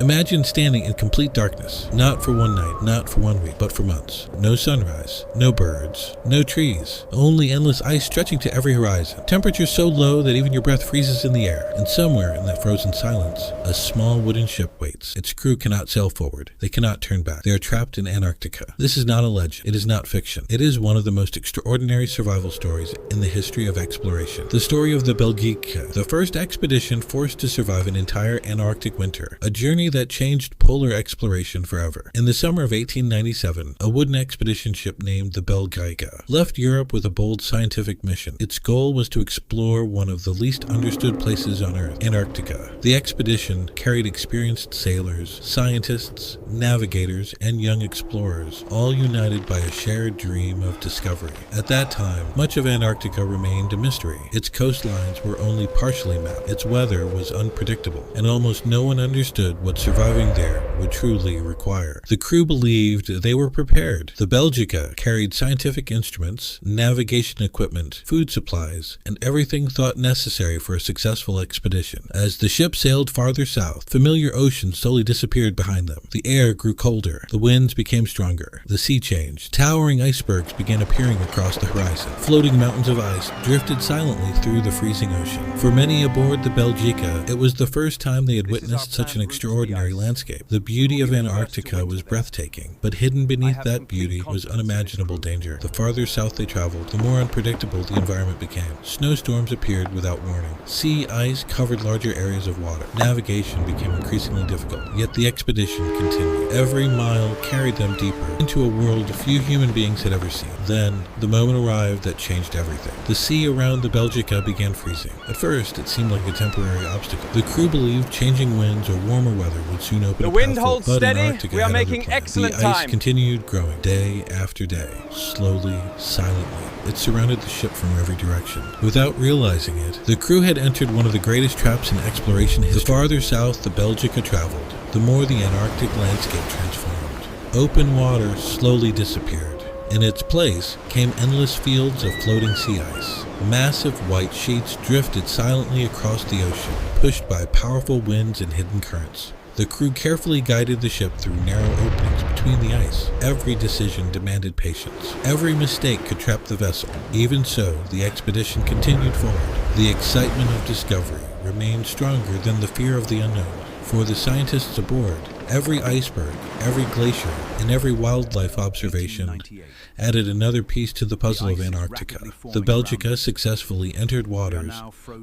Imagine standing in complete darkness, not for one night, not for 1 week, but for months. No sunrise, no birds, no trees, only endless ice stretching to every horizon. Temperatures so low that even your breath freezes in the air. And somewhere in that frozen silence, a small wooden ship waits. Its crew cannot sail forward. They cannot turn back. They are trapped in Antarctica. This is not a legend. It is not fiction. It is one of the most extraordinary survival stories in the history of exploration. The story of the Belgica, the first expedition forced to survive an entire Antarctic winter. A journey that changed polar exploration forever. In the summer of 1897, a wooden expedition ship named the Belgica left Europe with a bold scientific mission. Its goal was to explore one of the least understood places on Earth, Antarctica. The expedition carried experienced sailors, scientists, navigators, and young explorers, all united by a shared dream of discovery. At that time, much of Antarctica remained a mystery. Its coastlines were only partially mapped. Its weather was unpredictable, and almost no one understood what surviving there would truly require. The crew believed they were prepared. The Belgica carried scientific instruments, navigation equipment, food supplies, and everything thought necessary for a successful expedition. As the ship sailed farther south, familiar oceans slowly disappeared behind them. The air grew colder. The winds became stronger. The sea changed. Towering icebergs began appearing across the horizon. Floating mountains of ice drifted silently through the freezing ocean. For many aboard the Belgica, it was the first time they had witnessed such an extraordinary landscape. The beauty of Antarctica was breathtaking, but hidden beneath that beauty was unimaginable danger. The farther south they traveled, the more unpredictable the environment became. Snowstorms appeared without warning. Sea ice covered larger areas of water. Navigation became increasingly difficult, yet the expedition continued. Every mile carried them deeper into a world few human beings had ever seen. Then, the moment arrived that changed everything. The sea around the Belgica began freezing. At first, it seemed like a temporary obstacle. The crew believed changing winds or warmer weather would soon open the a wind path holds but steady. Antarctica We are had other making plans. excellent The ice time. continued growing day after day, slowly, silently. It surrounded the ship from every direction. Without realizing it, the crew had entered one of the greatest traps in exploration history. The farther south the Belgica traveled, the more the Antarctic landscape transformed. Open water slowly disappeared. In its place came endless fields of floating sea ice. Massive white sheets drifted silently across the ocean, pushed by powerful winds and hidden currents. The crew carefully guided the ship through narrow openings between the ice. Every decision demanded patience. Every mistake could trap the vessel. Even so, the expedition continued forward. The excitement of discovery remained stronger than the fear of the unknown. For the scientists aboard, every iceberg, every glacier, and every wildlife observation added another piece to the puzzle of Antarctica. The Belgica successfully entered waters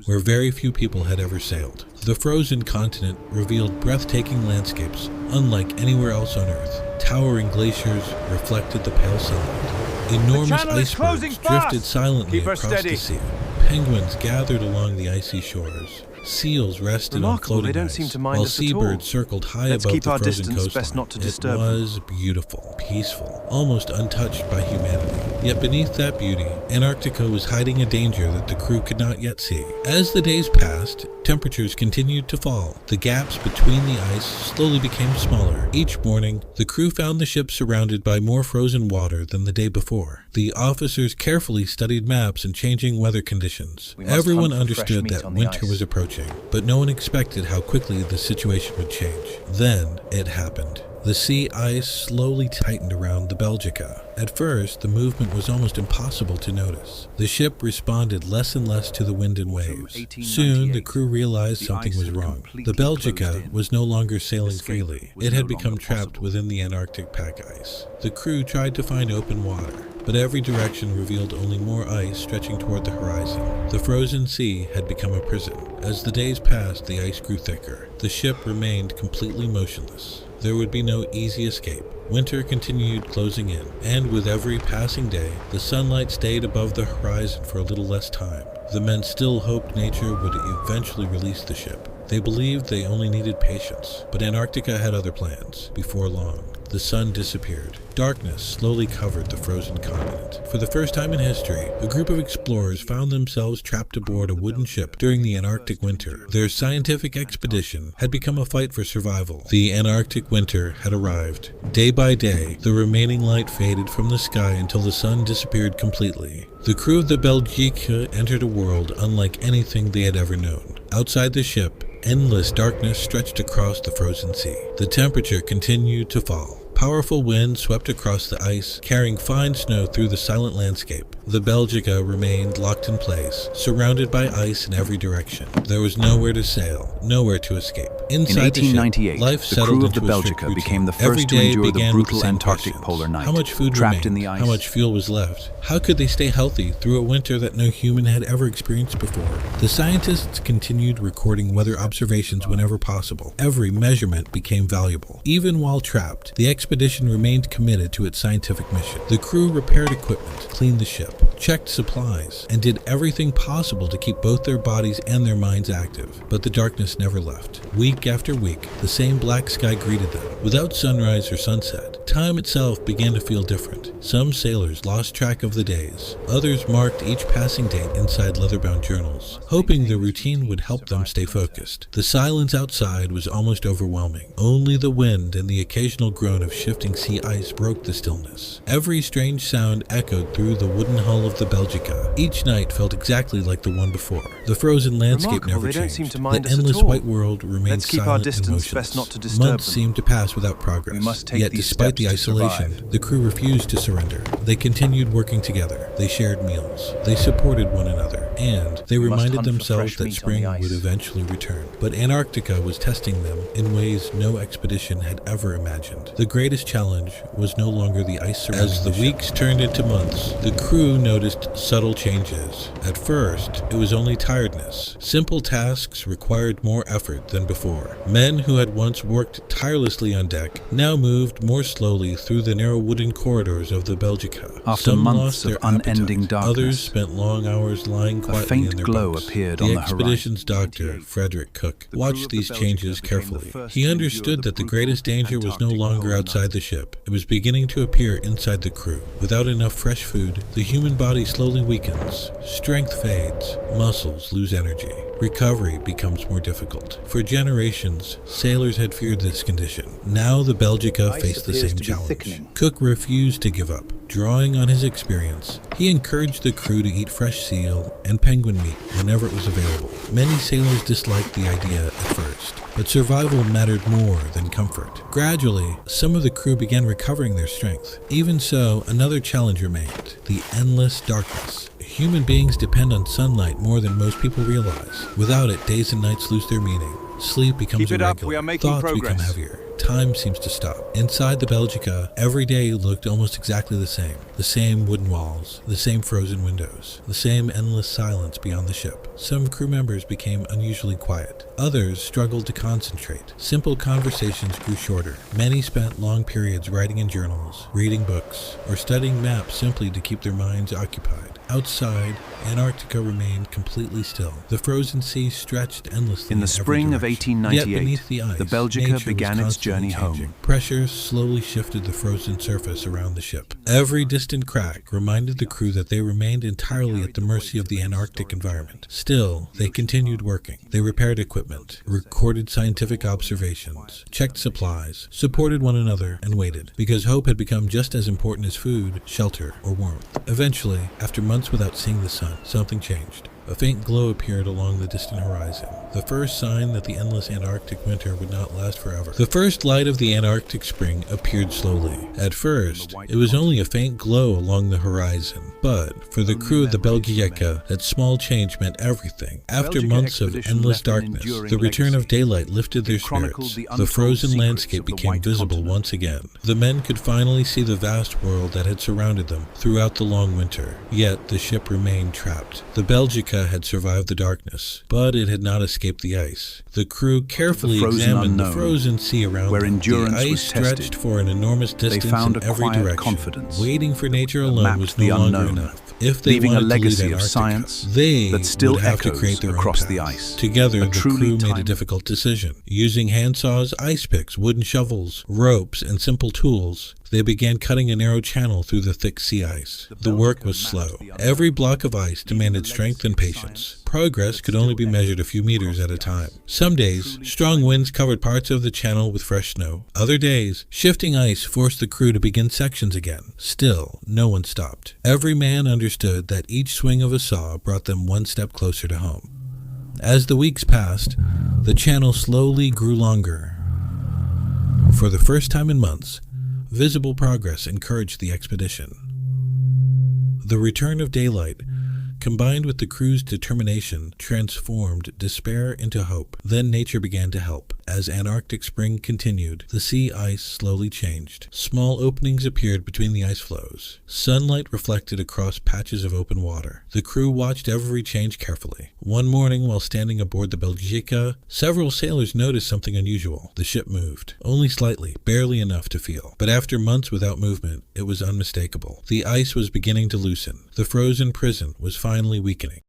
where very few people had ever sailed. The frozen continent revealed breathtaking landscapes unlike anywhere else on Earth. Towering glaciers reflected the pale sunlight. Enormous icebergs drifted silently across the sea. Penguins gathered along the icy shores. Seals rested on floating ice, while seabirds circled high above the frozen coastline. It was beautiful, peaceful, almost untouched by humanity. Yet beneath that beauty, Antarctica was hiding a danger that the crew could not yet see. As the days passed, temperatures continued to fall. The gaps between the ice slowly became smaller. Each morning, the crew found the ship surrounded by more frozen water than the day before. The officers carefully studied maps and changing weather conditions. Everyone understood that winter was approaching, but no one expected how quickly the situation would change. Then it happened. The sea ice slowly tightened around the Belgica. At first, the movement was almost impossible to notice. The ship responded less and less to the wind and waves. Soon, the crew realized something was wrong. The Belgica was no longer sailing freely. It had become trapped within the Antarctic pack ice. The crew tried to find open water, but every direction revealed only more ice stretching toward the horizon. The frozen sea had become a prison. As the days passed, the ice grew thicker. The ship remained completely motionless. There would be no easy escape. Winter continued closing in, and with every passing day, the sunlight stayed above the horizon for a little less time. The men still hoped nature would eventually release the ship. They believed they only needed patience, but Antarctica had other plans. Before long, the sun disappeared. Darkness slowly covered the frozen continent. For the first time in history, a group of explorers found themselves trapped aboard a wooden ship during the Antarctic winter. Their scientific expedition had become a fight for survival. The Antarctic winter had arrived. Day by day, the remaining light faded from the sky until the sun disappeared completely. The crew of the Belgica entered a world unlike anything they had ever known. Outside the ship, endless darkness stretched across the frozen sea. The temperature continued to fall. Powerful winds swept across the ice, carrying fine snow through the silent landscape. The Belgica remained locked in place, surrounded by ice in every direction. There was nowhere to sail, nowhere to escape. Inside In 1898, the ship, life the settled crew of the into a strict Belgica routine. became the Every first to day endure the began with brutal same Antarctic questions. polar night. How much food Trapped remained? in the ice. How much fuel was left? How could they stay healthy through a winter that no human had ever experienced before? The scientists continued recording weather observations whenever possible. Every measurement became valuable. Even while trapped, the expedition remained committed to its scientific mission. The crew repaired equipment, cleaned the ship, checked supplies, and did everything possible to keep both their bodies and their minds active. But the darkness never left. Week after week, the same black sky greeted them. Without sunrise or sunset, time itself began to feel different. Some sailors lost track of the days. Others marked each passing date inside leather-bound journals, hoping the routine would help them stay focused. The silence outside was almost overwhelming. Only the wind and the occasional groan of shifting sea ice broke the stillness. Every strange sound echoed through the wooden hull of the Belgica. Each night felt exactly like the one before. The frozen landscape never they don't changed. seem to mind The us at endless all. white world remained Let's keep our silent distance, and motionless. best not to disturb Months them. seemed to pass without progress. We must take Yet these despite the steps to isolation, survive. the crew refused to surrender. They continued working together. They shared meals. They supported one another. And they reminded hunt for themselves fresh that meat on spring the ice. would eventually return. But Antarctica was testing them in ways no expedition had ever imagined. The greatest challenge was no longer the ice surrounding the ship. As the weeks turned into months, the crew noticed subtle changes. At first, it was only tiredness. Simple tasks required more effort than before. Men who had once worked tirelessly on deck now moved more slowly through the narrow wooden corridors of the Belgica. After Some months lost their of unending appetite. darkness, Others spent long hours lying quietly faint in their glow bunks. appeared the on the expedition's doctor, Frederick Cook, watched these changes carefully. He understood that the greatest danger was no longer outside the ship. It was beginning to appear inside the crew. Without enough fresh food, the human body slowly weakens. Strength fades. Muscles lose energy. Recovery becomes more difficult. For generations, sailors had feared this condition. Now the Belgica faced the same challenge. Cook refused to give up. Drawing on his experience, he encouraged the crew to eat fresh seal and penguin meat whenever it was available. Many sailors disliked the idea at first, but survival mattered more than comfort. Gradually, some of the crew began recovering their strength. Even so, another challenge remained: the endless darkness. Human beings depend on sunlight more than most people realize. Without it, days and nights lose their meaning. Sleep becomes Keep it up, irregular. we are making Thoughts progress. become heavier. Time seems to stop. Inside the Belgica, every day looked almost exactly the same. The same wooden walls, the same frozen windows, the same endless silence beyond the ship. Some crew members became unusually quiet. Others struggled to concentrate. Simple conversations grew shorter. Many spent long periods writing in journals, reading books, or studying maps simply to keep their minds occupied. Outside, Antarctica remained completely still. The frozen sea stretched endlessly In the spring of every direction. 1898, Yet beneath the ice, the Belgica nature was began its constantly journey home. changing. Pressure slowly shifted the frozen surface around the ship. Every distant crack reminded the crew that they remained entirely at the mercy of the Antarctic environment. Still, they continued working. They repaired equipment, recorded scientific observations, checked supplies, supported one another, and waited, because hope had become just as important as food, shelter, or warmth. Eventually, after months without seeing the sun, something changed. A faint glow appeared along the distant horizon, the first sign that the endless Antarctic winter would not last forever. The first light of the Antarctic spring appeared slowly. At first, it was only a faint glow along the horizon, but for the crew of the Belgica, that small change meant everything. After Belgica months of Expedition endless left an darkness, enduring the return of legacy. daylight lifted their It chronicled spirits. the The untold frozen secrets landscape of the became White visible Continent. once again. The men could finally see the vast world that had surrounded them throughout the long winter. Yet the ship remained trapped. The Belgica had survived the darkness, but it had not escaped the ice. The crew carefully frozen examined the unknown, frozen sea around where them. endurance The was ice tested. stretched for an enormous distance found in a every quiet direction. confidence Waiting for nature alone mapped was the no longer unknown, enough. If they leaving a wanted to leave legacy of Antarctica, science they that still would have to echoes create their across own the path. ice. Together, A the truly crew made a time- difficult decision. Using handsaws, ice picks, wooden shovels, ropes, and simple tools, they began cutting a narrow channel through the thick sea ice. The work was slow. Every block of ice demanded strength and patience. Progress could only be measured a few meters at a time. Some days, strong winds covered parts of the channel with fresh snow. Other days, shifting ice forced the crew to begin sections again. Still, no one stopped. Every man understood that each swing of a saw brought them one step closer to home. As the weeks passed, the channel slowly grew longer. For the first time in months, visible progress encouraged the expedition. The return of daylight, combined with the crew's determination, transformed despair into hope. Then nature began to help. As Antarctic spring continued, the sea ice slowly changed. Small openings appeared between the ice floes. Sunlight reflected across patches of open water. The crew watched every change carefully. One morning, while standing aboard the Belgica, several sailors noticed something unusual. The ship moved, only slightly, barely enough to feel. But after months without movement, it was unmistakable. The ice was beginning to loosen. The frozen prison was finally weakening.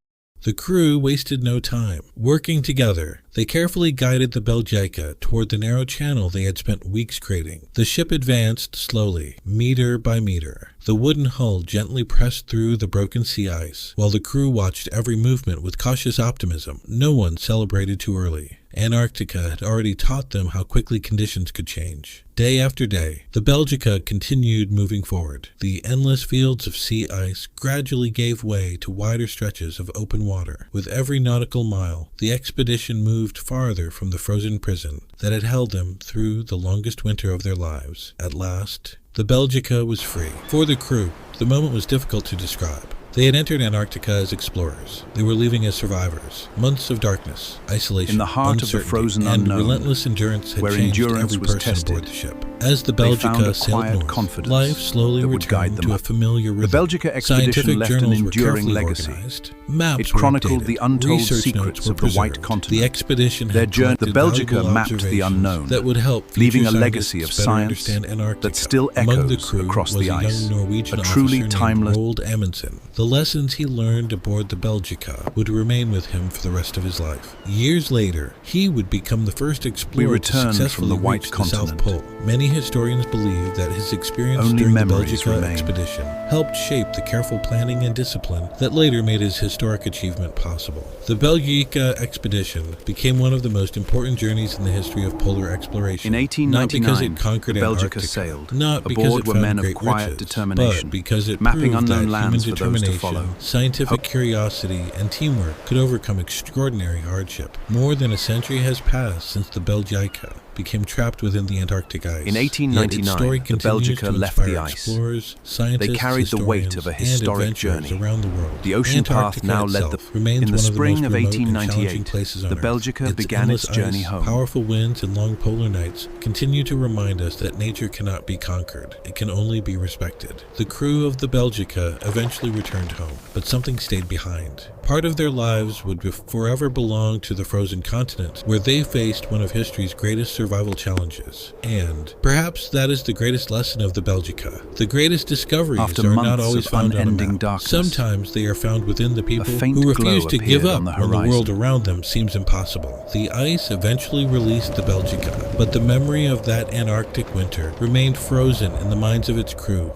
The crew wasted no time. Working together, they carefully guided the Belgica toward the narrow channel they had spent weeks creating. The ship advanced slowly, meter by meter. The wooden hull gently pressed through the broken sea ice, while the crew watched every movement with cautious optimism. No one celebrated too early. Antarctica had already taught them how quickly conditions could change. Day after day, the Belgica continued moving forward. The endless fields of sea ice gradually gave way to wider stretches of open water. With every nautical mile, the expedition moved farther from the frozen prison that had held them through the longest winter of their lives. At last, the Belgica was free. For the crew, the moment was difficult to describe. They had entered Antarctica as explorers. They were leaving as survivors. Months of darkness, isolation, in the heart of the frozen and unknown, relentless endurance had changed every person aboard the ship. As the Belgica sailed north, life slowly returned to a familiar rhythm. The Belgica Expedition left an enduring legacy. Maps It chronicled were updated, the untold research notes secrets were of the White preserved. Continent. The expedition Their had journey, the collected Belgica valuable mapped the observations unknown, that would help leaving future a legacy of scientists better science understand Antarctica. that still Among the echoes crew across was the a ice. young Norwegian A truly officer timeless named Roald Amundsen. The lessons he learned aboard the Belgica would remain with him for the rest of his life. Years later, he would become the first explorer to successfully from the White reach the South Continent. Pole. Many historians believe that his experience Only during the memories Belgica remain. expedition helped shape the careful planning and discipline that later made his historic achievement possible. The Belgica Expedition became one of the most important journeys in the history of polar exploration. In 1899, not because it conquered the Belgica Antarctica, sailed. not because Aboard it were found men of great quiet riches, determination, but because it mapping proved unknown that lands human for those to determination, follow. scientific curiosity, and teamwork could overcome extraordinary hardship. More than a century has passed since the Belgica became trapped within the Antarctic ice. In 1899, the Belgica left the ice. Explorers, scientists, They carried the weight of a historic journey. Around the world. The ocean path now led them. In the spring of 1898, the Belgica began its journey home. Powerful winds and long polar nights continue to remind us that nature cannot be conquered. It can only be respected. The crew of the Belgica eventually returned home, but something stayed behind. Part of their lives would forever belong to the frozen continent, where they faced one of history's greatest survival challenges. And perhaps that is the greatest lesson of the Belgica. The greatest discoveries After are months not always of found on a unending map. darkness, Sometimes they are found within the people faint who refuse glow to give appeared up on the when the horizon. world around them seems impossible. The ice eventually released the Belgica, but the memory of that Antarctic winter remained frozen in the minds of its crew.